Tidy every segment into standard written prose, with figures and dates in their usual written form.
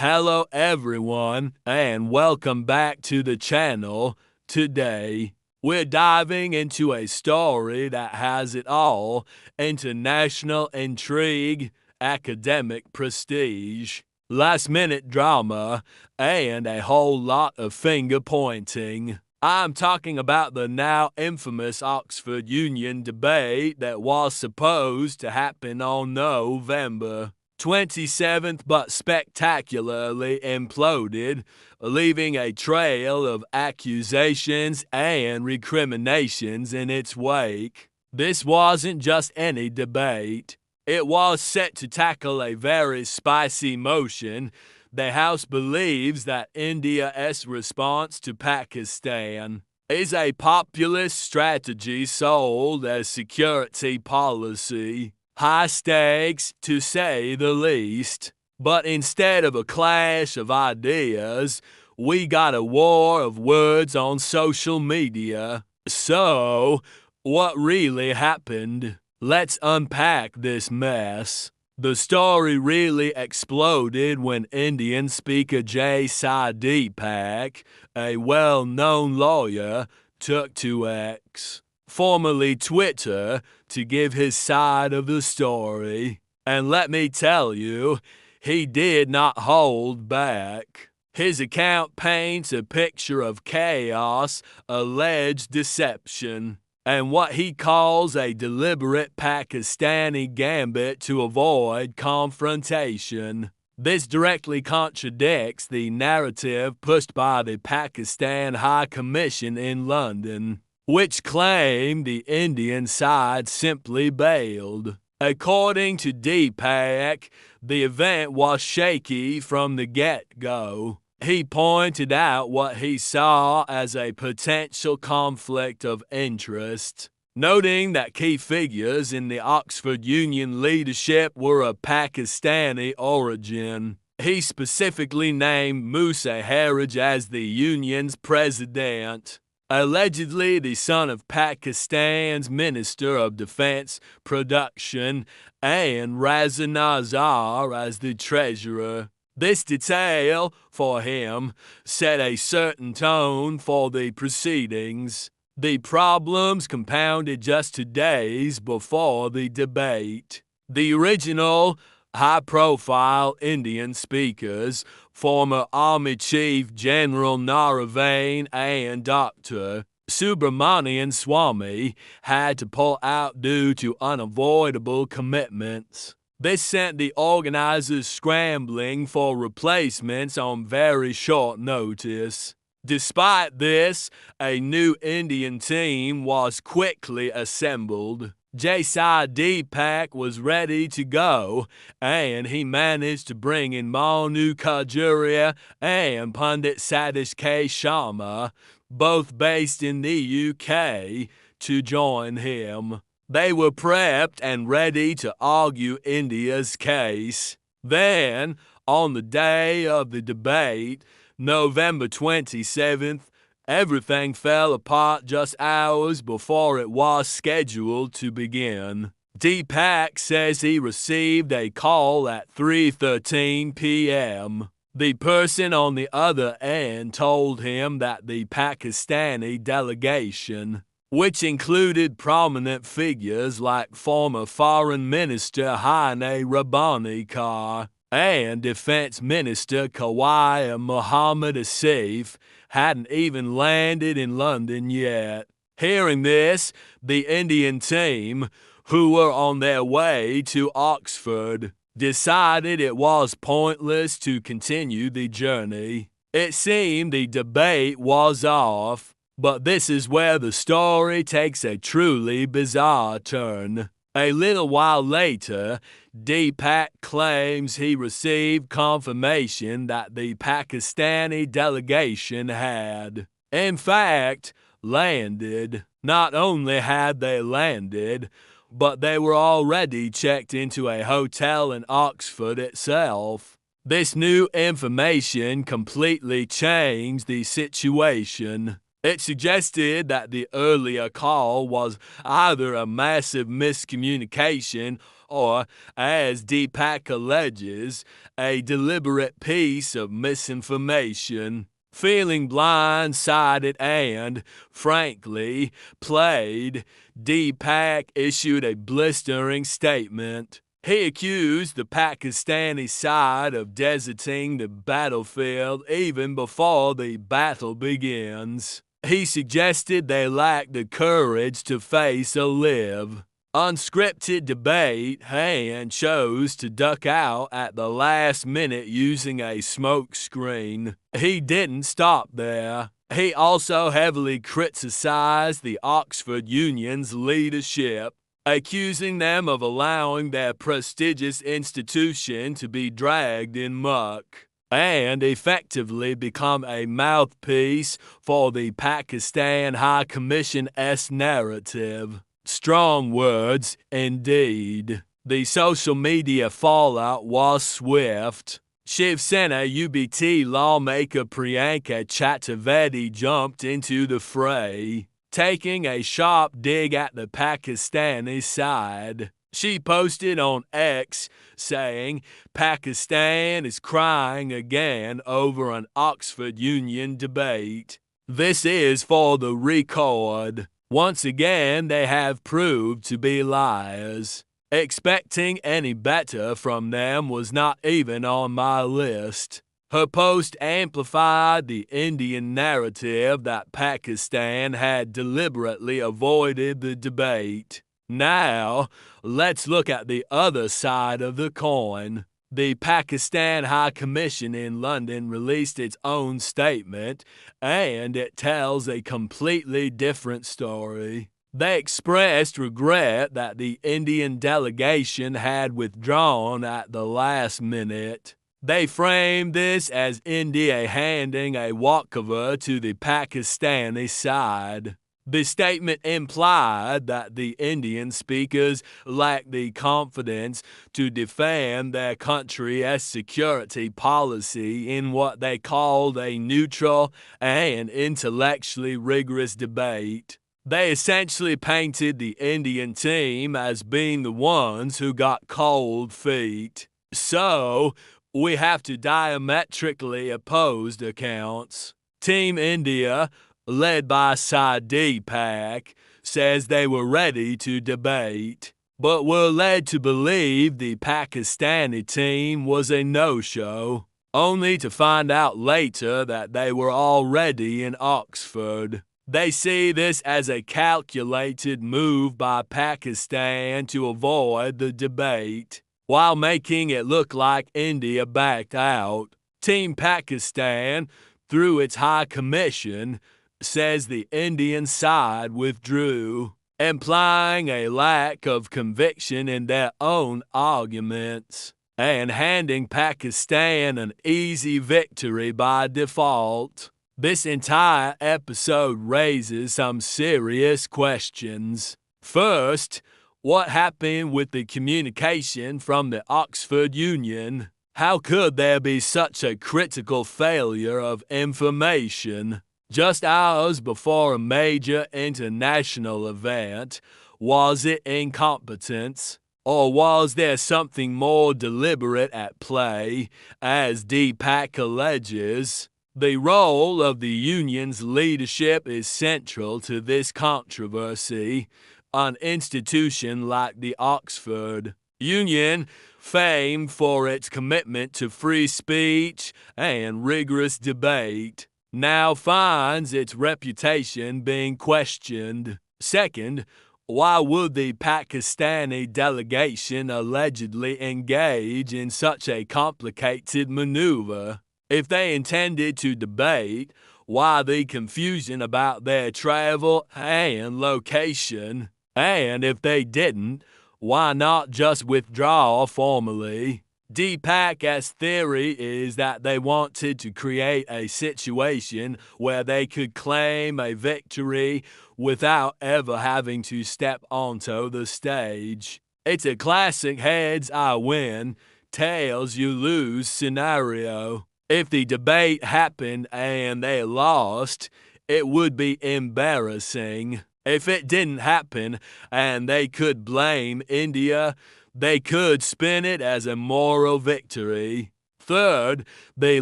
Hello everyone, and welcome back to the channel. Today, we're diving into a story that has it all: international intrigue, academic prestige, last-minute drama, and a whole lot of finger-pointing. I'm talking about the now infamous Oxford Union debate that was supposed to happen on November 27th, but spectacularly imploded, leaving a trail of accusations and recriminations in its wake. This wasn't just any debate. It was set to tackle a very spicy motion. The House believes that India's response to Pakistan is a populist strategy sold as security policy. High stakes, to say the least. But instead of a clash of ideas, we got a war of words on social media. So, what really happened? Let's unpack this mess. The story really exploded when Indian Speaker J Sai Deepak, a well-known lawyer, took to X, formerly Twitter, to give his side of the story. And let me tell you, he did not hold back. His account paints a picture of chaos, alleged deception, and what he calls a deliberate Pakistani gambit to avoid confrontation. This directly contradicts the narrative pushed by the Pakistan High Commission in London, which claimed the Indian side simply bailed. According to Deepak, the event was shaky from the get-go. He pointed out what he saw as a potential conflict of interest, noting that key figures in the Oxford Union leadership were of Pakistani origin. He specifically named Musa Haraj as the union's president, allegedly the son of Pakistan's Minister of Defense Production, and Raza Nazar as the treasurer. This detail, for him, set a certain tone for the proceedings. The problems compounded just 2 days before the debate. The original high-profile Indian speakers, former Army Chief General Naravane and Dr. Subramanian Swamy, had to pull out due to unavoidable commitments. This sent the organizers scrambling for replacements on very short notice. Despite this, a new Indian team was quickly assembled. J Sai Deepak was ready to go, and he managed to bring in Manu Kajuria and Pundit Satish K. Sharma, both based in the UK, to join him. They were prepped and ready to argue India's case. Then, on the day of the debate, November 27th, everything fell apart just hours before it was scheduled to begin. Deepak says he received a call at 3:13 p.m. The person on the other end told him that the Pakistani delegation, which included prominent figures like former Foreign Minister Haine Rabbani Kar and Defense Minister Khawai Muhammad Asif, hadn't even landed in London yet. Hearing this, the Indian team, who were on their way to Oxford, decided it was pointless to continue the journey. It seemed the debate was off. But this is where the story takes a truly bizarre turn. A little while later, Deepak claims he received confirmation that the Pakistani delegation had, in fact, landed. Not only had they landed, but they were already checked into a hotel in Oxford itself. This new information completely changed the situation. It suggested that the earlier call was either a massive miscommunication or, as Deepak alleges, a deliberate piece of misinformation. Feeling blindsided and, frankly, played, Deepak issued a blistering statement. He accused the Pakistani side of deserting the battlefield even before the battle begins. He suggested they lacked the courage to face a live, unscripted debate and chose to duck out at the last minute using a smokescreen. He didn't stop there. He also heavily criticized the Oxford Union's leadership, accusing them of allowing their prestigious institution to be dragged in muck and effectively become a mouthpiece for the Pakistan High Commission's narrative. Strong words, indeed. The social media fallout was swift. Shiv Sena UBT lawmaker Priyanka Chaturvedi jumped into the fray, taking a sharp dig at the Pakistani side. She posted on X saying Pakistan is crying again over an Oxford Union debate. This is for the record. Once again, they have proved to be liars. Expecting any better from them was not even on my list. Her post amplified the Indian narrative that Pakistan had deliberately avoided the debate. Now, let's look at the other side of the coin. The Pakistan High Commission in London released its own statement, and it tells a completely different story. They expressed regret that the Indian delegation had withdrawn at the last minute. They framed this as India handing a walkover to the Pakistani side. The statement implied that the Indian speakers lacked the confidence to defend their country's security policy in what they called a neutral and intellectually rigorous debate. They essentially painted the Indian team as being the ones who got cold feet. So, we have two diametrically opposed accounts. Team India, led by Sai Deepak, says they were ready to debate, but were led to believe the Pakistani team was a no-show, only to find out later that they were already in Oxford. They see this as a calculated move by Pakistan to avoid the debate, while making it look like India backed out. Team Pakistan, through its High Commission, says the Indian side withdrew, implying a lack of conviction in their own arguments, and handing Pakistan an easy victory by default. This entire episode raises some serious questions. First, what happened with the communication from the Oxford Union? How could there be such a critical failure of information? Just hours before a major international event, was it incompetence? Or was there something more deliberate at play, as Deepak alleges? The role of the union's leadership is central to this controversy. An institution like the Oxford Union, famed for its commitment to free speech and rigorous debate, now finds its reputation being questioned. Second, why would the Pakistani delegation allegedly engage in such a complicated maneuver? If they intended to debate, why the confusion about their travel and location? And if they didn't, why not just withdraw formally? Deepak's theory is that they wanted to create a situation where they could claim a victory without ever having to step onto the stage. It's a classic heads I win, tails you lose scenario. If the debate happened and they lost, it would be embarrassing. If it didn't happen and they could blame India, they could spin it as a moral victory. Third, the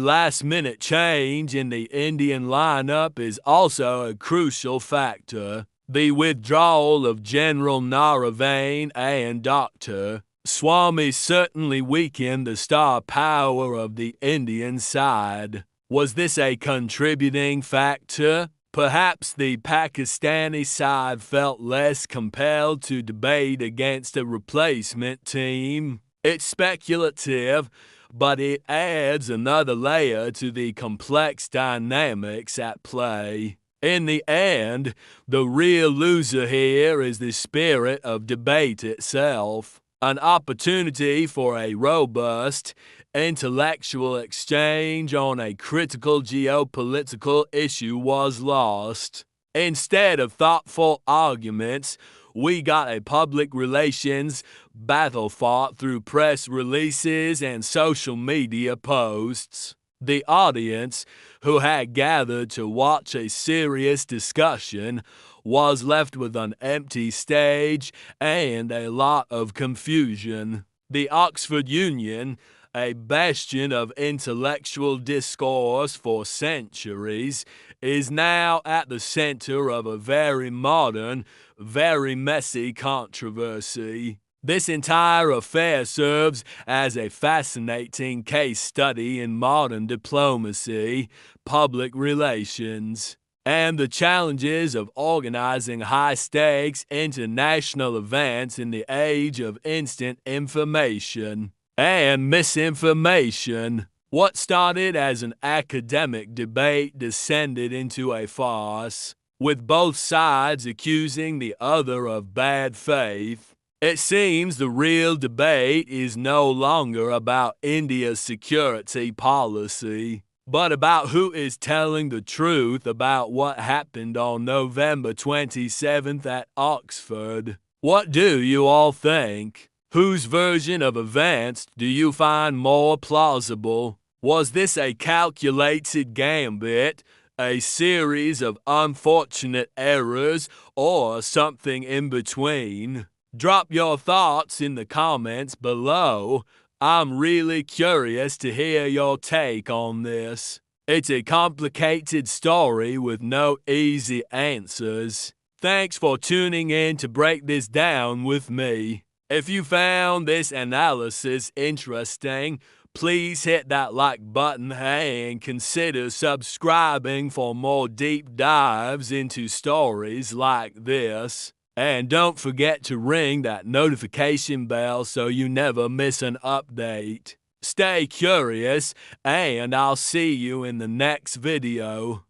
last-minute change in the Indian lineup is also a crucial factor. The withdrawal of General Naravane and Dr. Swami certainly weakened the star power of the Indian side. Was this a contributing factor? Perhaps the Pakistani side felt less compelled to debate against a replacement team. It's speculative, but it adds another layer to the complex dynamics at play. In the end, the real loser here is the spirit of debate itself. An opportunity for a robust, intellectual exchange on a critical geopolitical issue was lost. Instead of thoughtful arguments, we got a public relations battle fought through press releases and social media posts. The audience, who had gathered to watch a serious discussion, was left with an empty stage and a lot of confusion. The Oxford Union, a bastion of intellectual discourse for centuries, is now at the center of a very modern, very messy controversy. This entire affair serves as a fascinating case study in modern diplomacy, public relations, and the challenges of organizing high-stakes international events in the age of instant information and misinformation. What started as an academic debate descended into a farce, with both sides accusing the other of bad faith. It seems the real debate is no longer about India's security policy, but about who is telling the truth about what happened on November 27th at Oxford. What do you all think? Whose version of events do you find more plausible? Was this a calculated gambit, a series of unfortunate errors, or something in between? Drop your thoughts in the comments below. I'm really curious to hear your take on this. It's a complicated story with no easy answers. Thanks for tuning in to break this down with me. If you found this analysis interesting, please hit that like button and consider subscribing for more deep dives into stories like this. And don't forget to ring that notification bell so you never miss an update. Stay curious, and I'll see you in the next video.